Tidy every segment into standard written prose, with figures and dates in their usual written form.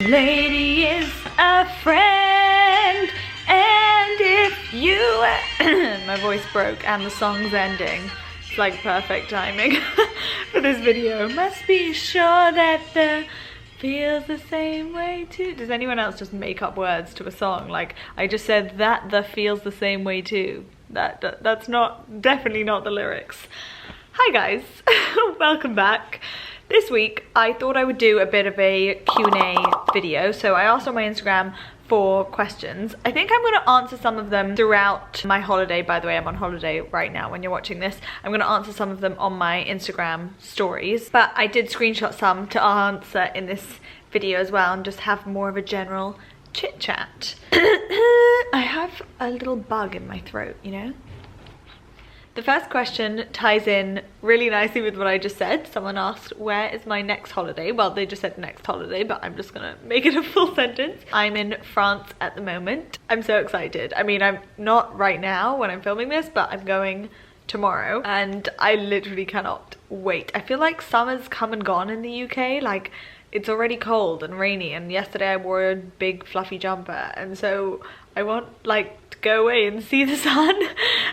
lady is a friend, and if you my voice broke and the song's ending. It's like perfect timing for this video. Must be sure that the feels the same way too. Does anyone else just make up words to a song? Like, I just said that the feels the same way too. That's definitely not the lyrics. Hi guys, welcome back. This week I thought I would do a bit of a Q&A video. So I asked on my Instagram for questions. I think I'm going to answer some of them throughout my holiday. By the way, I'm on holiday right now when you're watching this. I'm going to answer some of them on my Instagram stories, but I did screenshot some to answer in this video as well and just have more of a general chit chat. I have a little bug in my throat, you know? The first question ties in really nicely with what I just said. Someone asked, where is my next holiday? Well, they just said next holiday, but I'm just gonna make it a full sentence. I'm in France at the moment. I'm so excited. I mean, I'm not right now when I'm filming this, but I'm going tomorrow and I literally cannot wait. I feel like summer's come and gone in the UK. Like, it's already cold and rainy, and yesterday I wore a big fluffy jumper, and so I want like to go away and see the sun.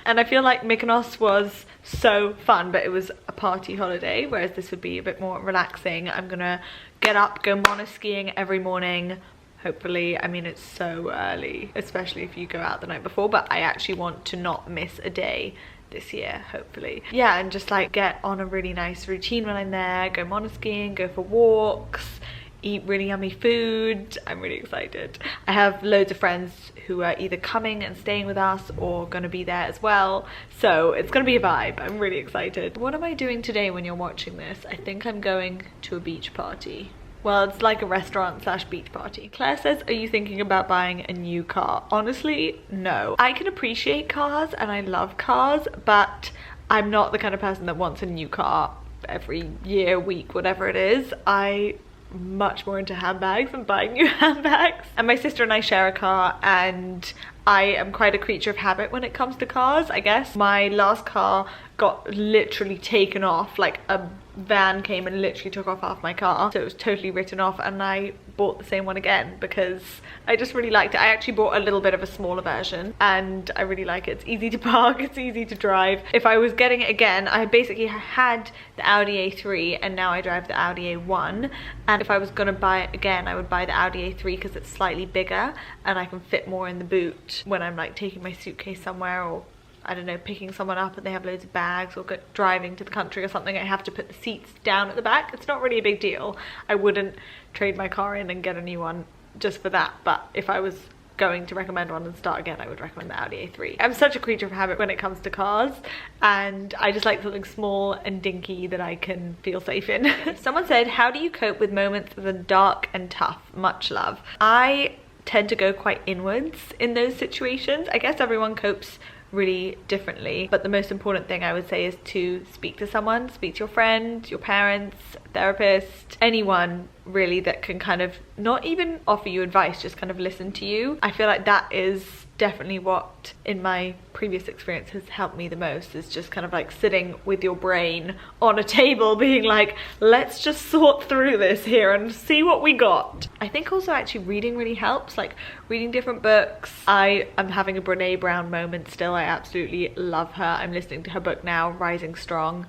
And I feel like Mykonos was so fun, but it was a party holiday, whereas this would be a bit more relaxing. I'm gonna get up, go mono-skiing every morning, hopefully. I mean, it's so early, especially if you go out the night before, but I actually want to not miss a day this year, hopefully. Yeah, and just like get on a really nice routine when I'm there, go mono-skiing, go for walks, eat really yummy food. I'm really excited. I have loads of friends who are either coming and staying with us or gonna be there as well, so it's gonna be a vibe. I'm really excited. What am I doing today when you're watching this? I think I'm going to a beach party. Well, it's like a restaurant slash beach party. Claire says, are you thinking about buying a new car? Honestly, no. I can appreciate cars and I love cars, but I'm not the kind of person that wants a new car every year, week, whatever it is. I'm much more into handbags and buying new handbags. And my sister and I share a car, and I am quite a creature of habit when it comes to cars, I guess. My last car got literally taken off, like a van came and literally took off half my car, so it was totally written off, and I bought the same one again because I just really liked it. I actually bought a little bit of a smaller version and I really like it. It's easy to park, it's easy to drive. If I was getting it again, I basically had the Audi A3 and now I drive the Audi A1, and if I was gonna buy it again, I would buy the Audi A3 because it's slightly bigger and I can fit more in the boot when I'm like taking my suitcase somewhere, or I don't know, picking someone up and they have loads of bags, or driving to the country or something. I have to put the seats down at the back. It's not really a big deal. I wouldn't trade my car in and get a new one just for that, but if I was going to recommend one and start again, I would recommend the Audi A3. I'm such a creature of habit when it comes to cars, and I just like something small and dinky that I can feel safe in. Someone said, how do you cope with moments that are dark and tough? Much love. I tend to go quite inwards in those situations. I guess everyone copes really differently, but the most important thing I would say is to speak to someone. Speak to your friend, your parents, therapist, anyone really that can kind of not even offer you advice, just kind of listen to you. I feel like that is definitely what in my previous experience has helped me the most, is just kind of like sitting with your brain on a table being like, let's just sort through this here and see what we got. I think also actually reading really helps, like reading different books. I am having a Brené Brown moment still. I absolutely love her. I'm listening to her book now, Rising Strong.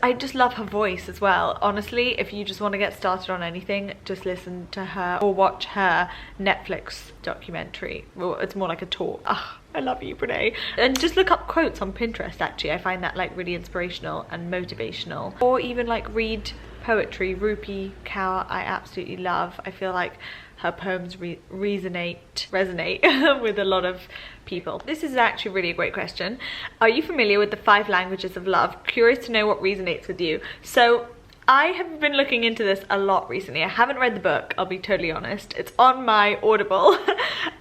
I just love her voice as well. Honestly, if you just want to get started on anything, just listen to her or watch her Netflix documentary. Well, it's more like a talk. Ah, I love you, Brené. And just look up quotes on Pinterest, actually. I find that like really inspirational and motivational. Or even like read poetry. Rupi Kaur, I absolutely love. I feel like her poems resonate with a lot of people. This is actually really a great question. Are you familiar with the 5 languages of love? Curious to know what resonates with you. So I have been looking into this a lot recently. I haven't read the book, I'll be totally honest. It's on my Audible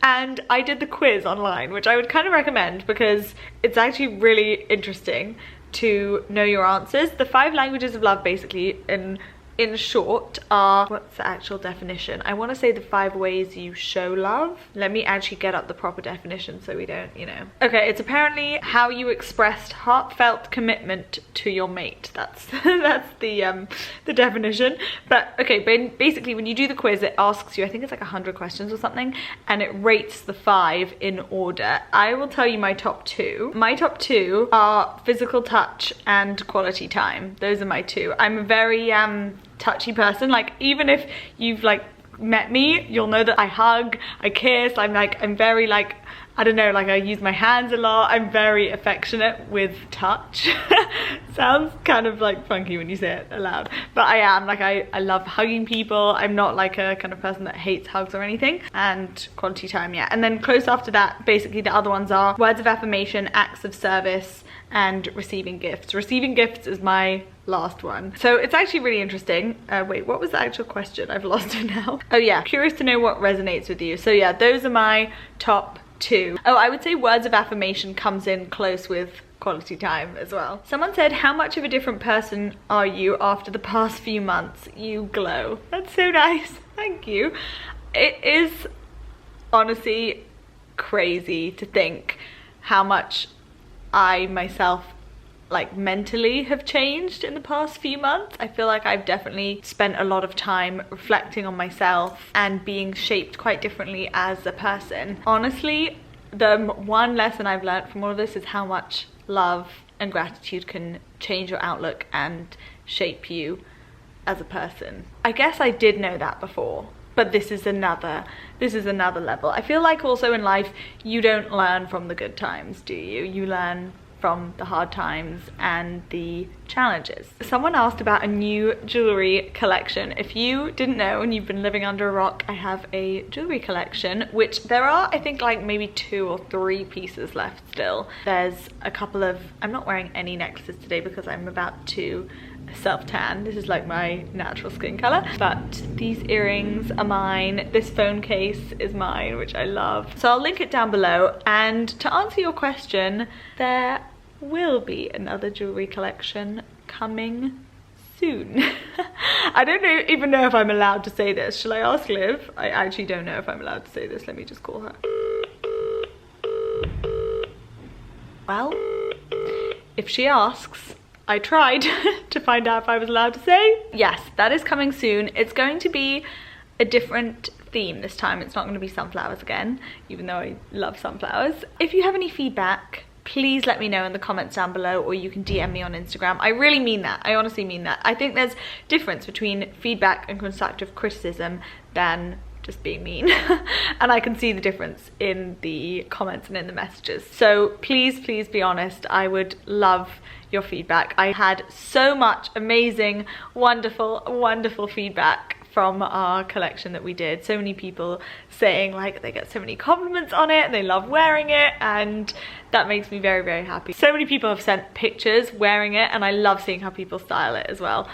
and I did the quiz online, which I would kind of recommend because it's actually really interesting to know your answers. The 5 languages of love, basically, in in short, are, what's the actual definition? I want to say the 5 ways you show love. Let me actually get up the proper definition so we don't, you know. Okay, it's apparently how you expressed heartfelt commitment to your mate. That's that's the definition. But okay, basically when you do the quiz, it asks you, I think it's like 100 questions or something, and it rates the 5 in order. I will tell you my top 2. My top 2 are physical touch and quality time. Those are my 2. I'm a very touchy person. Like, even if you've like met me, you'll know that I hug, I kiss, I'm very like, I don't know, like I use my hands a lot. I'm very affectionate with touch. Sounds kind of like funky when you say it aloud, but I am. Like, I love hugging people. I'm not like a kind of person that hates hugs or anything. And quality time, yeah. And then close after that, basically the other ones are words of affirmation, acts of service, and receiving gifts. Receiving gifts is my last one. So it's actually really interesting. Wait, what was the actual question? I've lost it now. Oh yeah, curious to know what resonates with you. So yeah, those are my top 2. Oh, I would say words of affirmation comes in close with quality time as well. Someone said, how much of a different person are you after the past few months? You glow. That's so nice. Thank you. It is honestly crazy to think how much I myself like mentally have changed in the past few months. I feel like I've definitely spent a lot of time reflecting on myself and being shaped quite differently as a person. Honestly, the one lesson I've learned from all of this is how much love and gratitude can change your outlook and shape you as a person. I guess I did know that before, but this is another level. I feel like also in life, you don't learn from the good times, do you? You learn from the hard times and the challenges. Someone asked about a new jewelry collection. If you didn't know and you've been living under a rock, I have a jewelry collection, which there are, I think, like maybe 2 or 3 pieces left still. There's a couple of, I'm not wearing any necklaces today because I'm about to self-tan. This is like my natural skin color, but these earrings are mine. This phone case is mine, which I love. So I'll link it down below. And to answer your question, there will be another jewelry collection coming soon. I don't even know if I'm allowed to say this. Shall I ask Liv? I actually don't know if I'm allowed to say this. Let me just call her. Well, if she asks, I tried to find out if I was allowed to say. Yes, that is coming soon. It's going to be a different theme this time. It's not going to be sunflowers again, even though I love sunflowers. If you have any feedback, please let me know in the comments down below, or you can DM me on Instagram. I really mean that. I honestly mean that. I think there's difference between feedback and constructive criticism than just being mean. And I can see the difference in the comments and in the messages. So please be honest. I would love your feedback. I had so much amazing, wonderful feedback from our collection that we did. So many people saying like they get so many compliments on it and they love wearing it, and that makes me very happy. So many people have sent pictures wearing it, and I love seeing how people style it as well.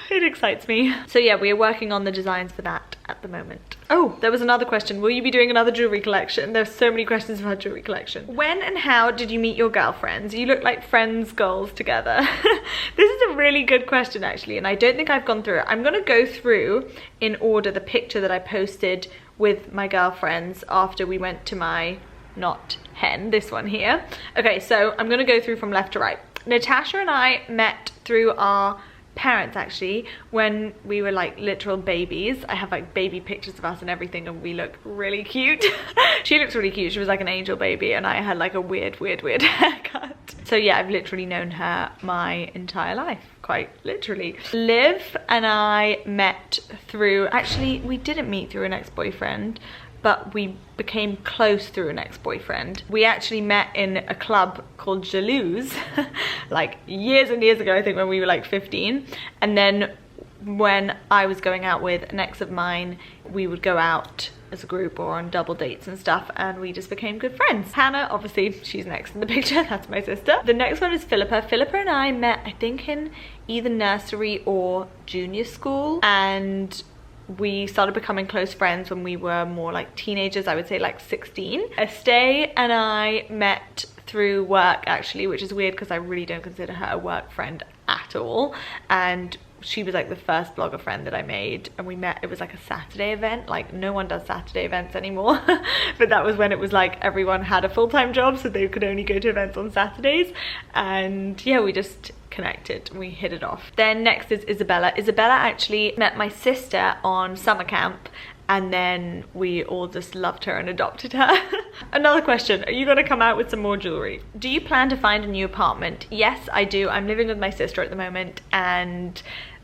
It excites me. So yeah, we are working on the designs for that at the moment. Oh, there was another question. Will you be doing another jewelry collection? There's so many questions about jewelry collection. When and how did you meet your girlfriends? You look like friends goals together. This is a really good question actually, and I don't think I've gone through it. I'm gonna go through in order the picture that I posted with my girlfriends after we went to my not hen, this one here. Okay, so I'm gonna go through from left to right. Natasha and I met through our parents actually when we were like literal babies. I have like baby pictures of us and everything, and we look really cute. She looks really cute. She was like an angel baby, and I had like a weird haircut. So yeah, I've literally known her my entire life, quite literally. Liv and I met through, actually we didn't meet through an ex-boyfriend, but we became close through an ex-boyfriend. We actually met in a club called Jalouse, like years and years ago, I think when we were like 15. And then when I was going out with an ex of mine, we would go out as a group or on double dates and stuff, and we just became good friends. Hannah, obviously, she's next in the picture, that's my sister. The next one is Philippa. Philippa and I met, I think, in either nursery or junior school, and we started becoming close friends when we were more like teenagers, I would say like 16. Estee and I met through work actually, which is weird because I really don't consider her a work friend at all. And she was like the first blogger friend that I made, and we met, it was like a Saturday event. Like no one does Saturday events anymore, but that was when it was like everyone had a full-time job, so they could only go to events on Saturdays. And yeah, we just connected, we hit it off. Then next is Isabella. Isabella actually met my sister on summer camp, and then we all just loved her and adopted her. Another question, are you gonna come out with some more jewelry? Do you plan to find a new apartment? Yes, I do. I'm living with my sister at the moment, and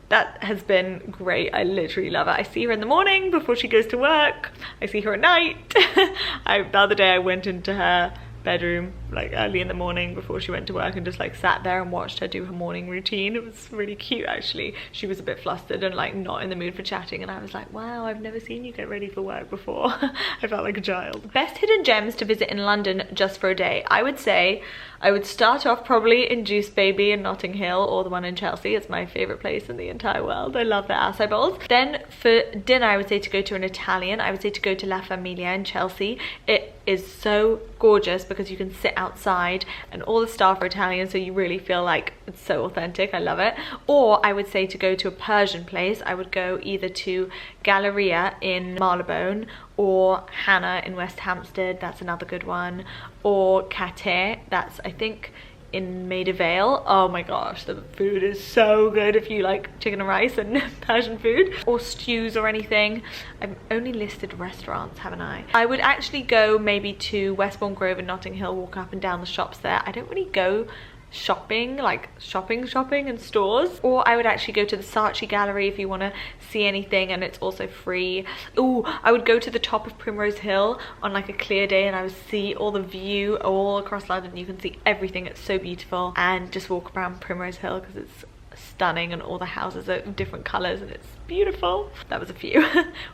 that has been great. I literally love it. I see her in the morning before she goes to work. I see her at night. The other day I went into her bedroom like early in the morning before she went to work and just like sat there and watched her do her morning routine. It was really cute actually. She was a bit flustered and like not in the mood for chatting, and I was like, wow, I've never seen you get ready for work before. I felt like a child. Best hidden gems to visit in London just for a day. I would say I would start off probably in Juice Baby in Notting Hill, or the one in Chelsea. It's my favorite place in the entire world. I love their acai bowls. Then for dinner, I would say to go to an Italian. I would say to go to La Familia in Chelsea. It is so gorgeous because you can sit outside and all the staff are Italian, so you really feel like it's so authentic. I love it. Or I would say to go to a Persian place. I would go either to Galleria in Marylebone or Hannah in West Hampstead. That's another good one. Or Kate, that's I think in Maida Vale. Oh my gosh, the food is so good if you like chicken and rice and Persian food. Or stews or anything. I've only listed restaurants, haven't I? I would actually go maybe to Westbourne Grove in Notting Hill, walk up and down the shops there. I don't really go shopping, like shopping in stores. Or I would actually go to the Saatchi Gallery if you want to see anything, and it's also free. Oh, I would go to the top of Primrose Hill on like a clear day, and I would see all the view all across London. You can see everything, it's so beautiful. And just walk around Primrose Hill because it's stunning and all the houses are different colors and it's beautiful. That was a few.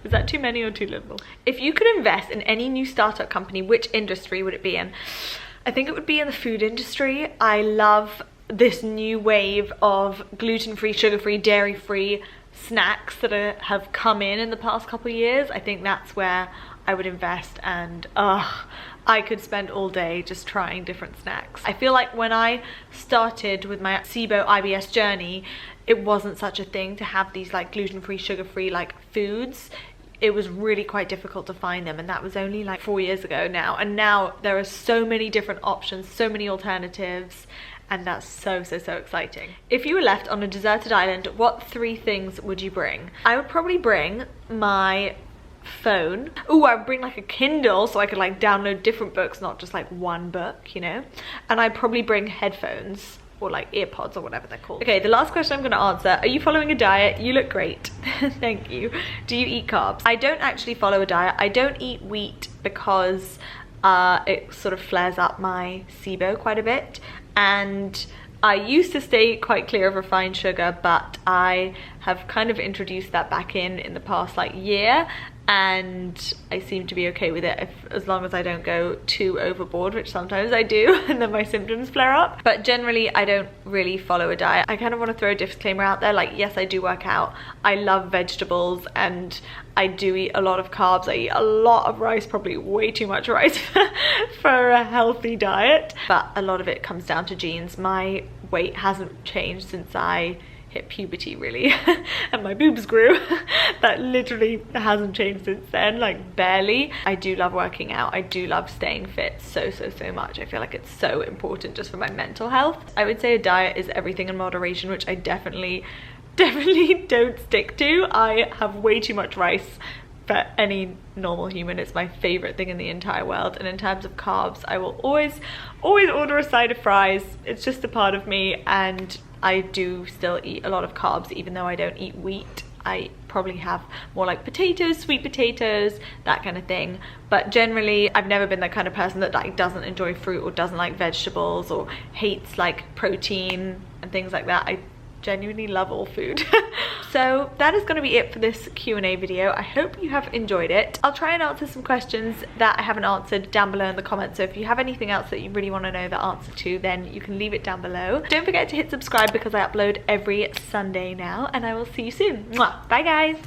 Was that too many or too little? If you could invest in any new startup company, which industry would it be in? I think it would be in the food industry. I love this new wave of gluten-free, sugar-free, dairy-free snacks that have come in the past couple of years. I think that's where I would invest, and I could spend all day just trying different snacks. I feel like when I started with my SIBO IBS journey, it wasn't such a thing to have these like gluten-free, sugar-free like foods. It was really quite difficult to find them, and that was only like 4 years ago now. And now there are so many different options, so many alternatives, and that's so exciting. If you were left on a deserted island, what 3 things would you bring? I would probably bring my phone. Oh, I would bring like a Kindle so I could like download different books, not just like one book, you know. And I'd probably bring headphones, or like earpods or whatever they're called. Okay, the last question I'm gonna answer. Are you following a diet? You look great. Thank you. Do you eat carbs? I don't actually follow a diet. I don't eat wheat because it sort of flares up my SIBO quite a bit. And I used to stay quite clear of refined sugar, but I have kind of introduced that back in the past like year, and I seem to be okay with it as long as I don't go too overboard, which sometimes I do and then my symptoms flare up. But generally I don't really follow a diet. I kind of want to throw a disclaimer out there, like yes, I do work out, I love vegetables, and I do eat a lot of carbs. I eat a lot of rice, probably way too much rice for a healthy diet, but a lot of it comes down to genes. My weight hasn't changed since I hit puberty really, and my boobs grew. That literally hasn't changed since then, like barely. I do love working out. I do love staying fit so much. I feel like it's so important just for my mental health. I would say a diet is everything in moderation, which I definitely don't stick to. I have way too much rice for any normal human. It's my favorite thing in the entire world. And in terms of carbs, I will always order a side of fries. It's just a part of me, and I do still eat a lot of carbs even though I don't eat wheat. I probably have more like potatoes, sweet potatoes, that kind of thing. But generally I've never been the kind of person that like doesn't enjoy fruit or doesn't like vegetables or hates like protein and things like that. I genuinely love all food. So that is going to be it for this Q&A video. I hope you have enjoyed it. I'll try and answer some questions that I haven't answered down below in the comments, so if you have anything else that you really want to know the answer to, then you can leave it down below. Don't forget to hit subscribe because I upload every Sunday now, and I will see you soon. Mwah. Bye guys.